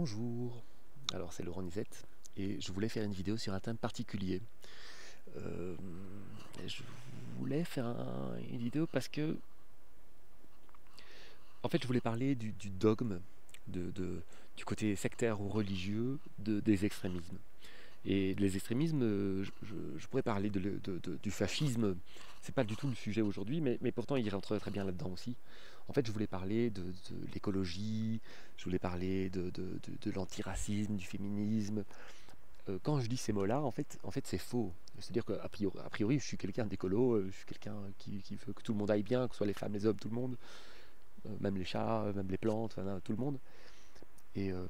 Bonjour, alors c'est Laurent Nisette et je voulais faire une vidéo sur un thème particulier. Euh, je voulais faire une vidéo parce que, en fait, je voulais parler du dogme, du côté sectaire ou religieux des extrémismes. Et les extrémismes, je pourrais parler du fascisme, c'est pas du tout le sujet aujourd'hui, mais pourtant il rentre très bien là-dedans aussi. En fait, je voulais parler de l'écologie, je voulais parler de l'antiracisme, du féminisme. Quand je dis ces mots-là, en fait c'est faux. C'est-à-dire qu'a priori, je suis quelqu'un d'écolo, je suis quelqu'un qui veut que tout le monde aille bien, que ce soit les femmes, les hommes, tout le monde, même les chats, même les plantes, enfin, tout le monde. Et, euh,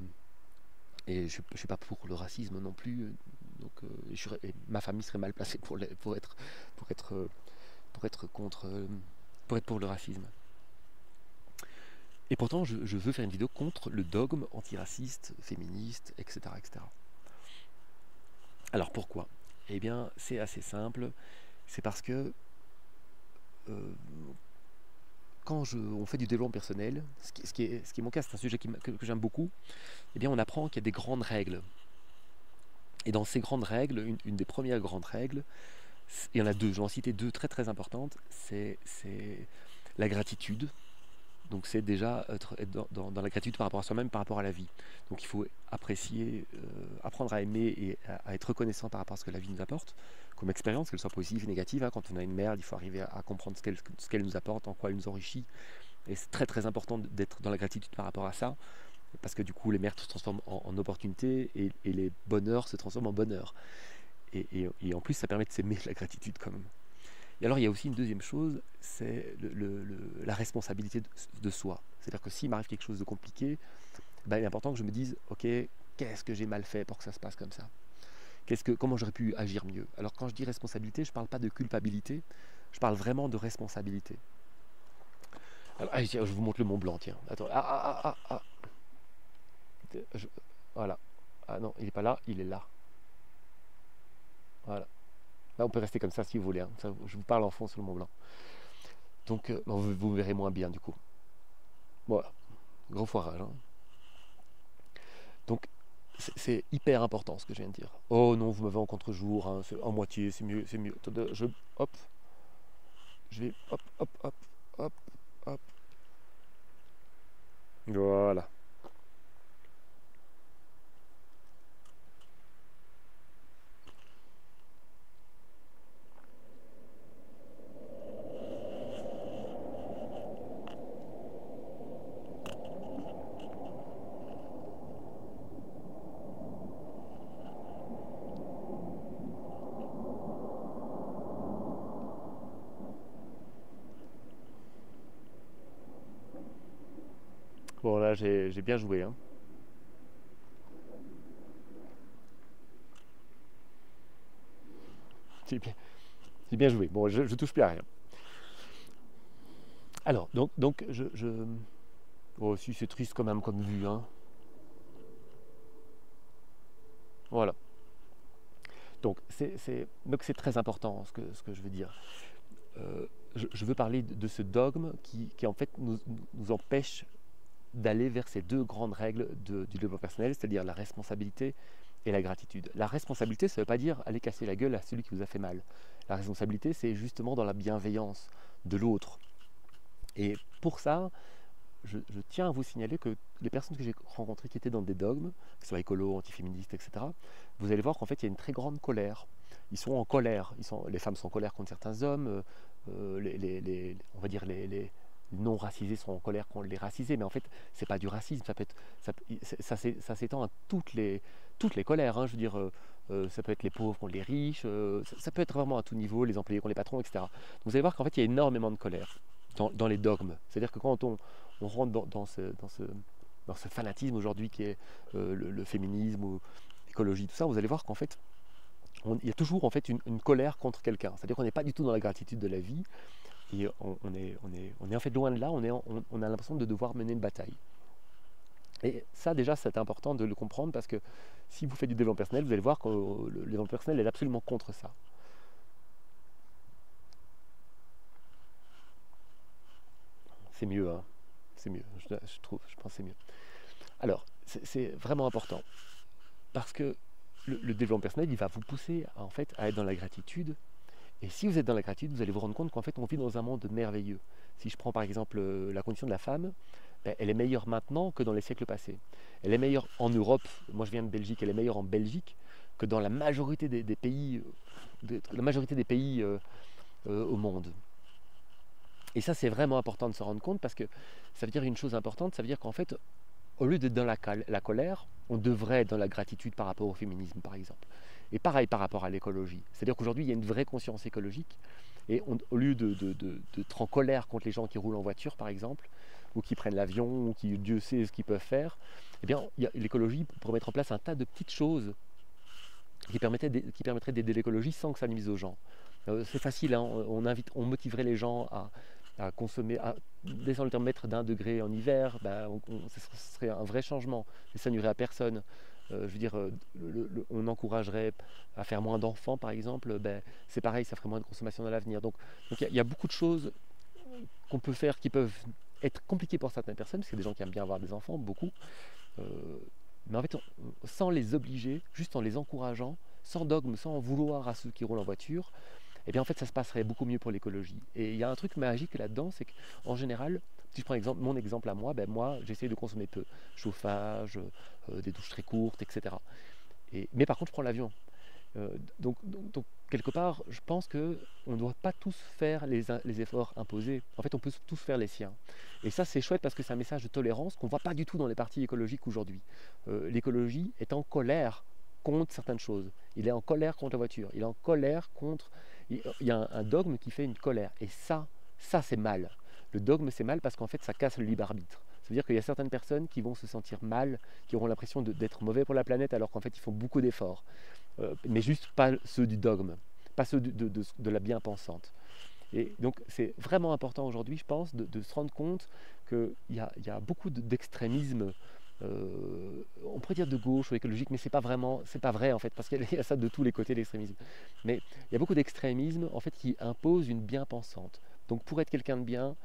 et je ne suis pas pour le racisme non plus. Et ma famille serait mal placée pour être, euh, pour être contre, pour être pour le racisme. Et pourtant, je veux faire une vidéo contre le dogme antiraciste, féministe, etc., etc. Alors pourquoi? Eh bien, c'est assez simple. C'est parce que euh, on fait du développement personnel, ce qui est mon cas, c'est un sujet que j'aime beaucoup, eh bien on apprend qu'il y a des grandes règles. Et dans ces grandes règles, une des premières grandes règles, il y en a deux, je vais en citer deux très très importantes, c'est la gratitude. Donc c'est déjà être dans la gratitude par rapport à soi-même, par rapport à la vie. Donc il faut apprécier, apprendre à aimer et à être reconnaissant par rapport à ce que la vie nous apporte, comme expérience, qu'elle soit positive et négative. Hein. Quand on a une merde, il faut arriver à comprendre ce qu'elle nous apporte, en quoi elle nous enrichit. Et c'est très très important d'être dans la gratitude par rapport à ça, parce que du coup les merdes se transforment en opportunités et les bonheurs se transforment en bonheur. Et en plus ça permet de s'aimer la gratitude quand même. Et alors il y a aussi une deuxième chose, c'est la responsabilité de soi. C'est-à-dire que s'il m'arrive quelque chose de compliqué, ben, il est important que je me dise, ok, qu'est-ce que j'ai mal fait pour que ça se passe comme ça? Comment j'aurais pu agir mieux? Alors quand je dis responsabilité, je ne parle pas de culpabilité, je parle vraiment de responsabilité. Alors, allez, tiens, je vous montre le Mont Blanc, tiens. Attends, je- voilà. Ah non, il n'est pas là, il est là. Voilà. Là, on peut rester comme ça si vous voulez. Hein. Je vous parle en fond sur le Mont Blanc. Donc, bon, vous verrez moins bien du coup. Voilà, gros foirage. Hein. Donc, c'est hyper important ce que je viens de dire. Oh non, vous m'avez en contre-jour, hein, en moitié, c'est mieux, c'est mieux. Attendez, hop, je vais, hop, hop, hop, hop, hop. Voilà. Bon, là, j'ai bien joué. Hein. J'ai bien, j'ai bien joué. Bon, je touche plus à rien. Alors, oh, si, c'est triste quand même comme vue. Hein. Voilà. Donc c'est très important ce que je veux dire. Je veux parler de ce dogme qui en fait nous empêche d'aller vers ces deux grandes règles du développement personnel, c'est-à-dire la responsabilité et la gratitude. La responsabilité, ça ne veut pas dire aller casser la gueule à celui qui vous a fait mal. La responsabilité, c'est justement dans la bienveillance de l'autre. Et pour ça, je tiens à vous signaler que les personnes que j'ai rencontrées qui étaient dans des dogmes, que ce soit écolo, antiféministes, etc., vous allez voir qu'en fait, il y a une très grande colère. Ils sont en colère. Les femmes sont en colère contre certains hommes. On va dire les non-racisés sont en colère contre les racisés. Mais en fait, c'est pas du racisme. Ça s'étend à toutes les colères. Hein. Je veux dire, ça peut être les pauvres contre les riches. Ça peut être vraiment à tout niveau, les employés contre les patrons, etc. Donc vous allez voir qu'en fait, il y a énormément de colère dans les dogmes. C'est-à-dire que quand on rentre dans ce fanatisme aujourd'hui qui est le féminisme ou l'écologie, tout ça, vous allez voir qu'en fait, il y a toujours en fait une colère contre quelqu'un. C'est-à-dire qu'on n'est pas du tout dans la gratitude de la vie et on est en fait loin de là, on a l'impression de devoir mener une bataille. Et ça déjà c'est important de le comprendre parce que si vous faites du développement personnel, vous allez voir que le développement personnel est absolument contre ça. C'est mieux, hein. C'est mieux, je trouve, je pense que c'est mieux. Alors, c'est vraiment important. Parce que le développement personnel, il va vous pousser en fait, à être dans la gratitude. Et si vous êtes dans la gratitude, vous allez vous rendre compte qu'en fait, on vit dans un monde merveilleux. Si je prends par exemple la condition de la femme, ben, elle est meilleure maintenant que dans les siècles passés. Elle est meilleure en Europe, moi je viens de Belgique, elle est meilleure en Belgique que dans la majorité des pays, la majorité des pays au monde. Et ça, c'est vraiment important de se rendre compte parce que ça veut dire une chose importante, ça veut dire qu'en fait, au lieu d'être dans la colère, on devrait être dans la gratitude par rapport au féminisme, par exemple. Et pareil par rapport à l'écologie. C'est-à-dire qu'aujourd'hui, il y a une vraie conscience écologique. Et au lieu d'être en colère contre les gens qui roulent en voiture, par exemple, ou qui prennent l'avion, ou qui, Dieu sait ce qu'ils peuvent faire, eh bien, l'écologie pourrait mettre en place un tas de petites choses qui permettraient d'aider l'écologie sans que ça nuise aux gens. C'est facile, hein, on motiverait les gens à consommer, à descendre le thermomètre d'1 degré en hiver, ben, ce serait un vrai changement, et ça nuirait à personne. Je veux dire, on encouragerait à faire moins d'enfants, par exemple, ben, c'est pareil, ça ferait moins de consommation dans l'avenir. Donc il y a beaucoup de choses qu'on peut faire qui peuvent être compliquées pour certaines personnes, parce qu'il y a des gens qui aiment bien avoir des enfants, beaucoup. Euh, mais en fait, sans les obliger, juste en les encourageant, sans dogme, sans en vouloir à ceux qui roulent en voiture, eh bien en fait ça se passerait beaucoup mieux pour l'écologie. Et il y a un truc magique là-dedans, c'est qu'en général, si je prends mon exemple à moi, ben moi j'essaie de consommer peu. Chauffage, des douches très courtes, etc. Mais par contre je prends l'avion. Donc, quelque part, je pense qu'on ne doit pas tous faire les efforts imposés. En fait, on peut tous faire les siens. Et ça, c'est chouette parce que c'est un message de tolérance qu'on ne voit pas du tout dans les partis écologiques aujourd'hui. L'écologie est en colère contre certaines choses. Il est en colère contre la voiture. Il est en colère contre... Il y a un dogme qui fait une colère. Et ça c'est mal. Le dogme, c'est mal parce qu'en fait, ça casse le libre arbitre. Ça veut dire qu'il y a certaines personnes qui vont se sentir mal, qui auront l'impression d'être mauvais pour la planète alors qu'en fait, ils font beaucoup d'efforts. Mais juste pas ceux du dogme, pas ceux de la bien-pensante. Et donc c'est vraiment important aujourd'hui, je pense, de se rendre compte qu'il y a beaucoup d'extrémisme, on pourrait dire de gauche ou écologique, mais c'est pas vrai en fait, parce qu'il y a ça de tous les côtés l'extrémisme. Mais il y a beaucoup d'extrémisme en fait qui impose une bien-pensante. Donc pour être quelqu'un de bien,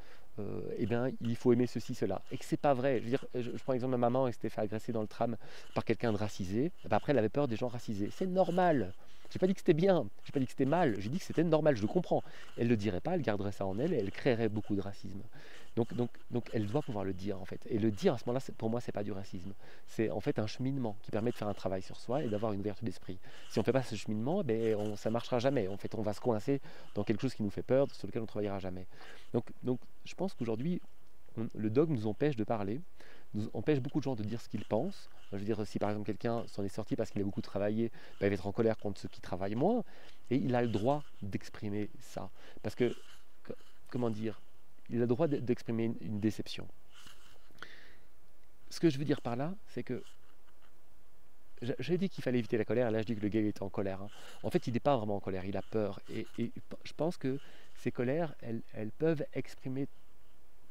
eh bien, il faut aimer ceci, cela. Et que c'est pas vrai. Je veux dire, je prends l'exemple de ma maman, elle s'était fait agresser dans le tram par quelqu'un de racisé. Et ben après, elle avait peur des gens racisés. C'est normal. J'ai pas dit que c'était bien, j'ai pas dit que c'était mal, j'ai dit que c'était normal, je le comprends. Elle ne le dirait pas, elle garderait ça en elle et elle créerait beaucoup de racisme. Donc elle doit pouvoir le dire en fait. Et le dire à ce moment-là, pour moi, c'est pas du racisme. C'est en fait un cheminement qui permet de faire un travail sur soi et d'avoir une ouverture d'esprit. Si on ne fait pas ce cheminement, ben, ça ne marchera jamais. En fait, on va se coincer dans quelque chose qui nous fait peur, sur lequel on ne travaillera jamais. Donc je pense qu'aujourd'hui, le dogme nous empêche de parler, nous empêche beaucoup de gens de dire ce qu'ils pensent. Je veux dire, si par exemple quelqu'un s'en est sorti parce qu'il a beaucoup travaillé, ben, il va être en colère contre ceux qui travaillent moins, et il a le droit d'exprimer ça. Parce que, comment dire, il a le droit d'exprimer une déception. Ce que je veux dire par là, c'est que j'ai dit qu'il fallait éviter la colère, et là je dis que le gars était en colère. Hein. En fait, il n'est pas vraiment en colère, il a peur. Et je pense que ces colères, elles peuvent exprimer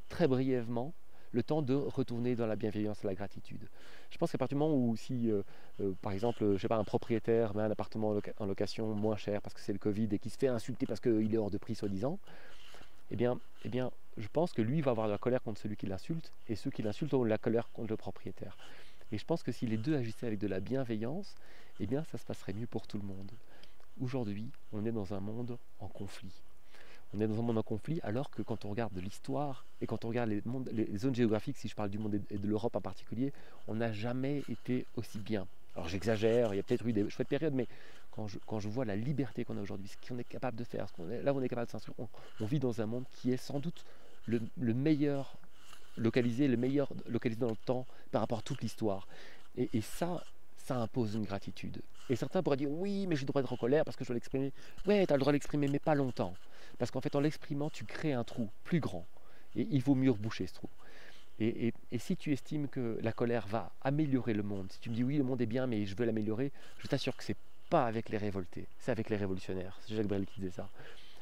très brièvement le temps de retourner dans la bienveillance et la gratitude. Je pense qu'à partir du moment où si, par exemple, je sais pas, un propriétaire met un appartement en location moins cher parce que c'est le Covid et qui se fait insulter parce qu'il est hors de prix soi-disant, eh bien, je pense que lui va avoir de la colère contre celui qui l'insulte et ceux qui l'insultent auront de la colère contre le propriétaire. Et je pense que si les deux agissaient avec de la bienveillance, eh bien, ça se passerait mieux pour tout le monde. Aujourd'hui, on est dans un monde en conflit. On est dans un monde en conflit alors que quand on regarde de l'histoire et quand on regarde les zones géographiques, si je parle du monde et de l'Europe en particulier, on n'a jamais été aussi bien. Alors j'exagère, il y a peut-être eu des chouettes périodes, mais quand je vois la liberté qu'on a aujourd'hui, ce qu'on est capable de faire, là où on est capable de s'inscrire, on vit dans un monde qui est sans doute le meilleur localisé dans le temps par rapport à toute l'histoire. Et ça impose une gratitude. Et certains pourraient dire oui, mais j'ai le droit d'être en colère parce que je dois l'exprimer. Ouais, tu as le droit de l'exprimer, mais pas longtemps. Parce qu'en fait, en l'exprimant, tu crées un trou plus grand. Et il vaut mieux reboucher ce trou. Et si tu estimes que la colère va améliorer le monde, si tu me dis oui, le monde est bien, mais je veux l'améliorer, je t'assure que c'est pas avec les révoltés, c'est avec les révolutionnaires. C'est Jacques Brel qui disait ça.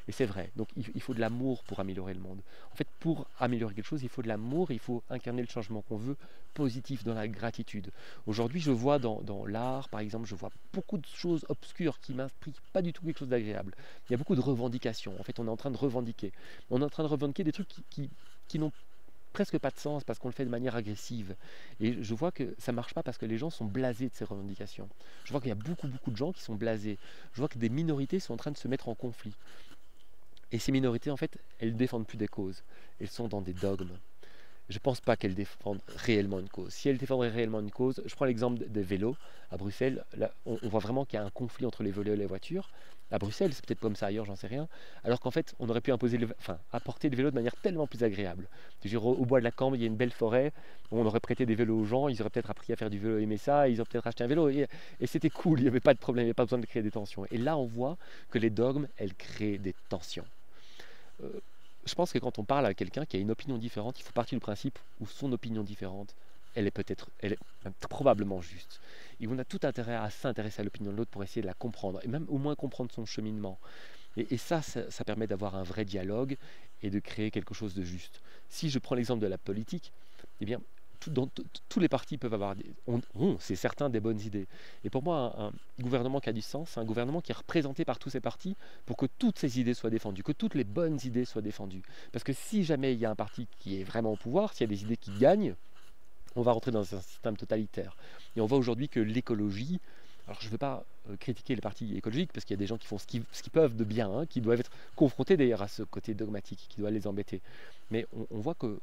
Et c'est vrai. Donc il faut de l'amour pour améliorer le monde. En fait, pour améliorer quelque chose, il faut de l'amour, il faut incarner le changement qu'on veut, positif, dans la gratitude. Aujourd'hui, je vois dans l'art, par exemple, je vois beaucoup de choses obscures qui m'inspirent pas du tout quelque chose d'agréable. Il y a beaucoup de revendications. En fait, on est en train de revendiquer. On est en train de revendiquer des trucs qui n'ont presque pas de sens parce qu'on le fait de manière agressive. Et je vois que ça ne marche pas parce que les gens sont blasés de ces revendications. Je vois qu'il y a beaucoup, beaucoup de gens qui sont blasés. Je vois que des minorités sont en train de se mettre en conflit. Et ces minorités, en fait, elles ne défendent plus des causes. Elles sont dans des dogmes. Je ne pense pas qu'elles défendent réellement une cause. Si elles défendraient réellement une cause, je prends l'exemple des vélos à Bruxelles. Là, on voit vraiment qu'il y a un conflit entre les vélos et les voitures. À Bruxelles, c'est peut-être comme ça ailleurs, j'en sais rien. Alors qu'en fait, on aurait pu apporter le vélo de manière tellement plus agréable. Je veux dire, au bois de la Cambre, il y a une belle forêt. On aurait prêté des vélos aux gens. Ils auraient peut-être appris à faire du vélo, aimer ça. Ils auraient peut-être acheté un vélo. Et c'était cool. Il n'y avait pas de problème. Il n'y avait pas besoin de créer des tensions. Et là, on voit que les dogmes, elles créent des tensions. Euh, je pense que quand on parle à quelqu'un qui a une opinion différente, il faut partir du principe où son opinion différente, elle est même probablement juste. Et on a tout intérêt à s'intéresser à l'opinion de l'autre pour essayer de la comprendre, et même au moins comprendre son cheminement. Et ça permet d'avoir un vrai dialogue et de créer quelque chose de juste. Si je prends l'exemple de la politique, eh bien, tous les partis peuvent avoir, c'est certain, des bonnes idées. Et pour moi, un gouvernement qui a du sens, c'est un gouvernement qui est représenté par tous ces partis pour que toutes ces idées soient défendues, que toutes les bonnes idées soient défendues. Parce que si jamais il y a un parti qui est vraiment au pouvoir, s'il y a des idées qui gagnent, on va rentrer dans un système totalitaire. Et on voit aujourd'hui que l'écologie, alors je ne veux pas critiquer les partis écologiques, parce qu'il y a des gens qui font ce qu'ils peuvent de bien, hein, qui doivent être confrontés d'ailleurs à ce côté dogmatique, qui doit les embêter. Mais on voit que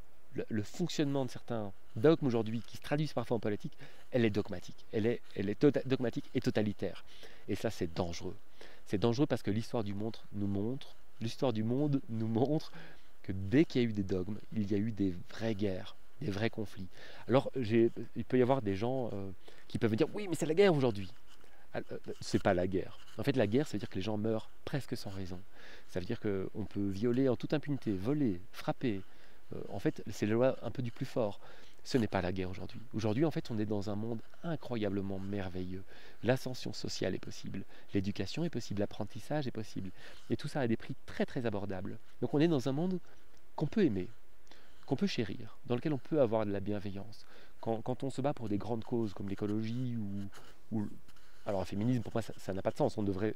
le fonctionnement de certains dogmes aujourd'hui, qui se traduisent parfois en politique, elle est dogmatique. Dogmatique et totalitaire. Et ça, c'est dangereux. C'est dangereux parce que l'histoire du monde nous montre que dès qu'il y a eu des dogmes, il y a eu des vraies guerres, des vrais conflits. Alors, il peut y avoir des gens qui peuvent me dire, oui, mais c'est la guerre aujourd'hui. C'est pas la guerre. En fait, la guerre, ça veut dire que les gens meurent presque sans raison. Ça veut dire qu'on peut violer en toute impunité, voler, frapper. En fait, c'est la loi un peu du plus fort. Ce n'est pas la guerre aujourd'hui. Aujourd'hui, en fait, on est dans un monde incroyablement merveilleux. L'ascension sociale est possible, l'éducation est possible, l'apprentissage est possible. Et tout ça à des prix très très abordables. Donc on est dans un monde qu'on peut aimer, qu'on peut chérir, dans lequel on peut avoir de la bienveillance. Quand on se bat pour des grandes causes comme l'écologie ou alors le féminisme, pour moi, ça n'a pas de sens. On devrait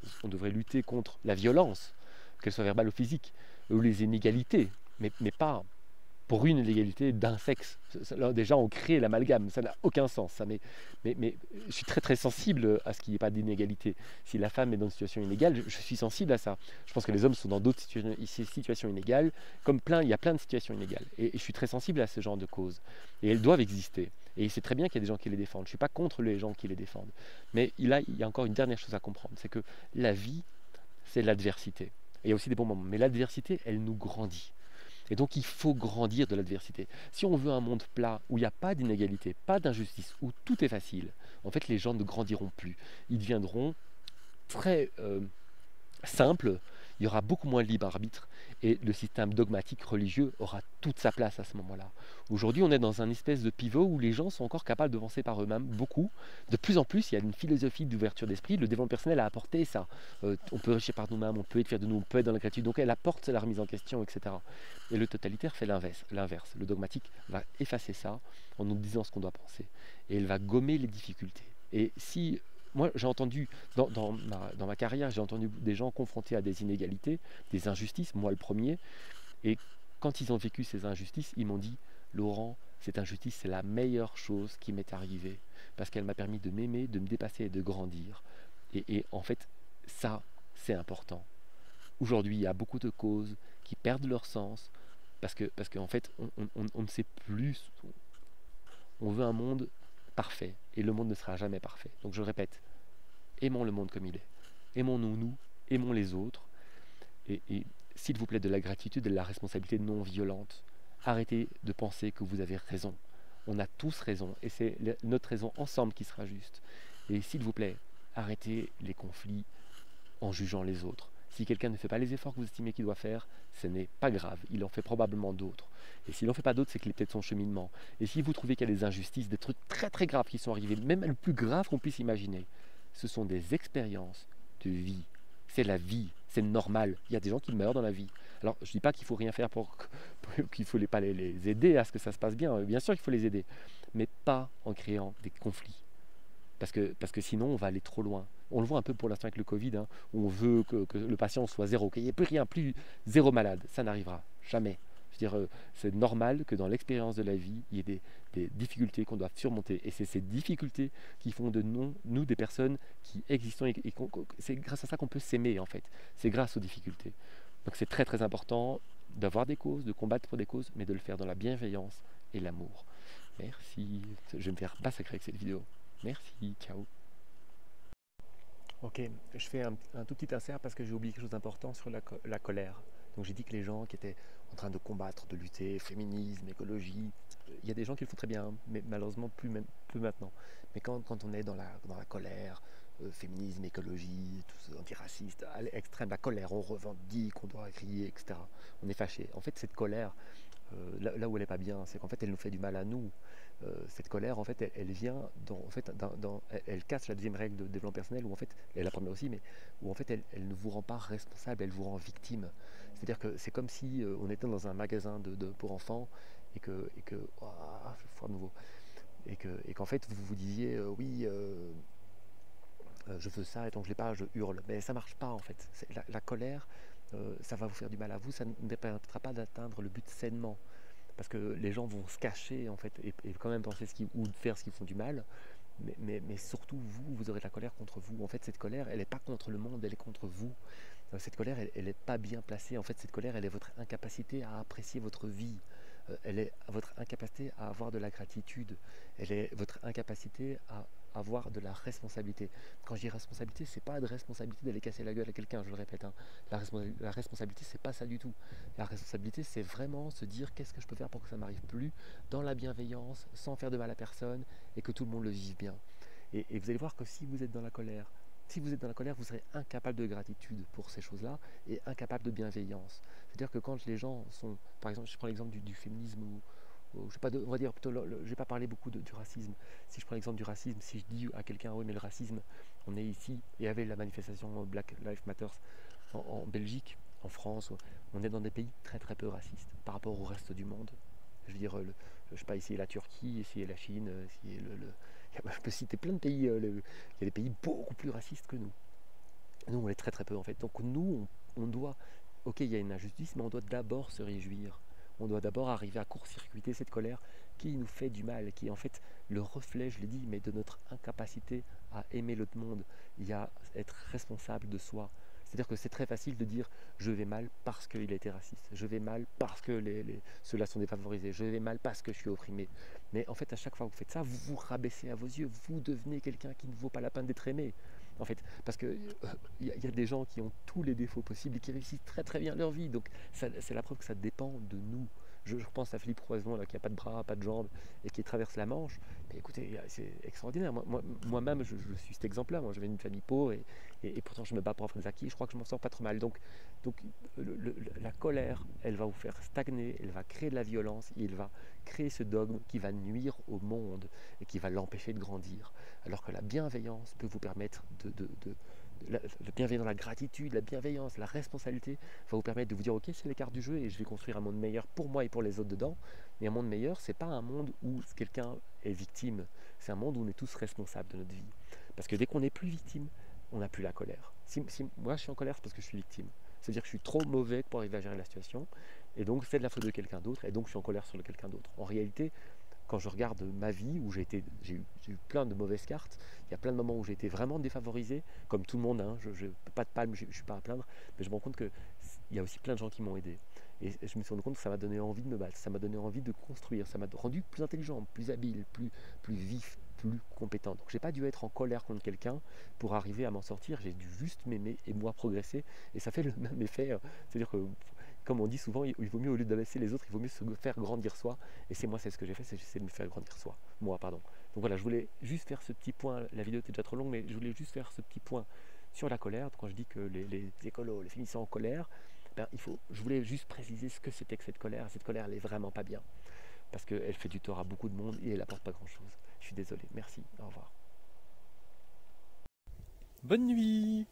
lutter contre la violence, qu'elle soit verbale ou physique, ou les inégalités, mais pas pour une inégalité d'un sexe. Là, déjà, on crée l'amalgame, ça n'a aucun sens. Ça, mais je suis très très sensible à ce qu'il n'y ait pas d'inégalité. Si la femme est dans une situation inégale, je suis sensible à ça. Je pense que les hommes sont dans d'autres situations inégales, comme il y a plein de situations inégales. Et je suis très sensible à ce genre de causes. Et elles doivent exister. Et c'est très bien qu'il y a des gens qui les défendent. Je ne suis pas contre les gens qui les défendent. Mais il y a encore une dernière chose à comprendre, c'est que la vie, c'est l'adversité. Et il y a aussi des bons moments. Mais l'adversité, elle nous grandit. Et donc il faut grandir de l'adversité. Si on veut un monde plat, où il n'y a pas d'inégalité, pas d'injustice, où tout est facile, en fait les gens ne grandiront plus. Ils deviendront très simples, il y aura beaucoup moins de libre arbitre, et le système dogmatique religieux aura toute sa place à ce moment-là. Aujourd'hui, on est dans un espèce de pivot où les gens sont encore capables de penser par eux-mêmes, beaucoup. De plus en plus, il y a une philosophie d'ouverture d'esprit. Le développement personnel a apporté ça. On peut réussir par nous-mêmes, on peut être fier de nous, on peut être dans la gratitude. Donc elle apporte la remise en question, etc. Et le totalitaire fait l'inverse. Le dogmatique va effacer ça en nous disant ce qu'on doit penser. Et il va gommer les difficultés. Et si... Moi, j'ai entendu, dans ma carrière, j'ai entendu des gens confrontés à des inégalités, des injustices, moi le premier, et quand ils ont vécu ces injustices, ils m'ont dit, Laurent, cette injustice, c'est la meilleure chose qui m'est arrivée, parce qu'elle m'a permis de m'aimer, de me dépasser et de grandir. Et en fait, ça, c'est important. Aujourd'hui, il y a beaucoup de causes qui perdent leur sens, parce qu'en fait, on ne sait plus, on veut un monde parfait, et le monde ne sera jamais parfait. Donc je répète, aimons le monde comme il est. Aimons-nous, aimons les autres, et s'il vous plaît, de la gratitude et de la responsabilité non violente. Arrêtez de penser que vous avez raison. On a tous raison, et c'est notre raison ensemble qui sera juste. Et s'il vous plaît, arrêtez les conflits en jugeant les autres. Si quelqu'un ne fait pas les efforts que vous estimez qu'il doit faire, ce n'est pas grave, il en fait probablement d'autres. Et s'il n'en fait pas d'autres, c'est qu'il est peut-être son cheminement. Et si vous trouvez qu'il y a des injustices, des trucs très très graves qui sont arrivés, même le plus grave qu'on puisse imaginer, ce sont des expériences de vie. C'est la vie, c'est normal. Il y a des gens qui meurent dans la vie. Alors, je ne dis pas qu'il ne faut rien faire qu'il ne faut pas les aider à ce que ça se passe bien. Bien sûr qu'il faut les aider, mais pas en créant des conflits. Parce que sinon, on va aller trop loin. On le voit un peu pour l'instant avec le Covid, hein, où on veut que le patient soit zéro, qu'il n'y ait plus rien, plus zéro malade. Ça n'arrivera jamais. dire, c'est normal que dans l'expérience de la vie, il y ait des difficultés qu'on doit surmonter. Et c'est ces difficultés qui font de nous des personnes qui existons. C'est grâce à ça qu'on peut s'aimer, en fait. C'est grâce aux difficultés. Donc c'est très très important d'avoir des causes, de combattre pour des causes, mais de le faire dans la bienveillance et l'amour. Merci. Je vais me faire massacrer avec cette vidéo. Merci. Ciao. Ok, je fais un tout petit insert parce que j'ai oublié quelque chose d'important sur la colère. Donc j'ai dit que les gens qui étaient en train de combattre, de lutter, féminisme, écologie, il y a des gens qui le font très bien, hein, mais malheureusement plus maintenant. Mais quand on est dans la colère, féminisme, écologie, tout ça, antiraciste, à l'extrême, la colère, on revendique, on doit crier, etc. On est fâché. En fait, cette colère, là où elle n'est pas bien, c'est qu'en fait elle nous fait du mal à nous. Cette colère, en fait, elle vient elle casse la deuxième règle de développement personnel, où en fait, et la première aussi, mais où en fait elle ne vous rend pas responsable, elle vous rend victime. C'est-à-dire que c'est comme si on était dans un magasin pour enfants et que faut à nouveau, et qu'en fait vous vous disiez oui. Je veux ça et tant que je l'ai pas, je hurle. Mais ça marche pas en fait. La colère, ça va vous faire du mal à vous, ça ne permettra pas d'atteindre le but sainement. Parce que les gens vont se cacher en fait et quand même penser ou faire ce qui font du mal, mais surtout vous aurez de la colère contre vous. En fait, cette colère, elle n'est pas contre le monde, elle est contre vous. Cette colère, elle n'est pas bien placée. En fait, cette colère, elle est votre incapacité à apprécier votre vie. Elle est votre incapacité à avoir de la gratitude. Elle est votre incapacité à avoir de la responsabilité. Quand je dis responsabilité, c'est pas de responsabilité d'aller casser la gueule à quelqu'un, je le répète. Hein. La responsabilité, c'est pas ça du tout. La responsabilité, c'est vraiment se dire qu'est-ce que je peux faire pour que ça m'arrive plus, dans la bienveillance, sans faire de mal à personne, et que tout le monde le vive bien. Et vous allez voir que si vous êtes dans la colère, vous serez incapable de gratitude pour ces choses-là et incapable de bienveillance. C'est-à-dire que quand les gens sont, par exemple, je prends l'exemple du féminisme ou je sais pas, on va dire plutôt, je n'ai pas parlé beaucoup du racisme. Si je prends l'exemple du racisme, si je dis à quelqu'un, oui mais le racisme, on est ici, et avec la manifestation Black Lives Matter en Belgique, en France, on est dans des pays très très peu racistes par rapport au reste du monde. Je veux dire, je sais pas, ici la Turquie, ici la Chine, ici je peux citer plein de pays, il y a des pays beaucoup plus racistes que nous. Nous, on est très très peu en fait. Donc nous, on doit, ok, il y a une injustice, mais on doit d'abord se réjouir. On doit d'abord arriver à court-circuiter cette colère qui nous fait du mal, qui est en fait le reflet, je l'ai dit, mais de notre incapacité à aimer l'autre monde. Il y a être responsable de soi. C'est-à-dire que c'est très facile de dire je vais mal parce qu'il a été raciste, je vais mal parce que ceux-là sont défavorisés, je vais mal parce que je suis opprimé. Mais en fait, à chaque fois que vous faites ça, vous vous rabaissez à vos yeux, vous devenez quelqu'un qui ne vaut pas la peine d'être aimé. En fait, parce qu'il y a des gens qui ont tous les défauts possibles et qui réussissent très très bien leur vie. Donc c'est la preuve que ça dépend de nous. Je pense à Philippe Croison là, qui n'a pas de bras, pas de jambes et qui traverse la Manche. Mais écoutez, c'est extraordinaire. Moi-même, je suis cet exemple-là. Moi, j'avais une famille pauvre et pourtant je me bats pour avoir des acquis. Je crois que je m'en sors pas trop mal. Donc la colère, elle va vous faire stagner, elle va créer de la violence, et elle va créer ce dogme qui va nuire au monde et qui va l'empêcher de grandir. Alors que la bienveillance peut vous permettre la bienveillance, la gratitude, la bienveillance, la responsabilité va vous permettre de vous dire ok, c'est les cartes du jeu et je vais construire un monde meilleur pour moi et pour les autres dedans. Mais un monde meilleur, c'est pas un monde où quelqu'un est victime, c'est un monde où on est tous responsables de notre vie. Parce que dès qu'on n'est plus victime, on n'a plus la colère. Si moi je suis en colère, c'est parce que je suis victime. C'est-à-dire que je suis trop mauvais pour arriver à gérer la situation et donc c'est de la faute de quelqu'un d'autre et donc je suis en colère sur quelqu'un d'autre. En réalité, quand je regarde ma vie où j'ai eu plein de mauvaises cartes, il y a plein de moments où j'ai été vraiment défavorisé, comme tout le monde, hein, pas de palme, je ne suis pas à plaindre, mais je me rends compte qu'il y a aussi plein de gens qui m'ont aidé. Et je me suis rendu compte que ça m'a donné envie de me battre, ça m'a donné envie de construire, ça m'a rendu plus intelligent, plus habile, plus vif, plus compétent. Donc j'ai pas dû être en colère contre quelqu'un pour arriver à m'en sortir, j'ai dû juste m'aimer et moi progresser, et ça fait le même effet, c'est-à-dire que comme on dit souvent, il vaut mieux au lieu d'abaisser les autres, il vaut mieux se faire grandir soi. Et c'est ce que j'ai fait, c'est j'essaie de me faire grandir soi. Moi, pardon. Donc voilà, je voulais juste faire ce petit point. La vidéo était déjà trop longue, mais je voulais juste faire ce petit point sur la colère. Quand je dis que les écolos, les finissants en colère, ben, je voulais juste préciser ce que c'était que cette colère. Cette colère, elle est vraiment pas bien. Parce qu'elle fait du tort à beaucoup de monde et elle apporte pas grand-chose. Je suis désolé. Merci. Au revoir. Bonne nuit.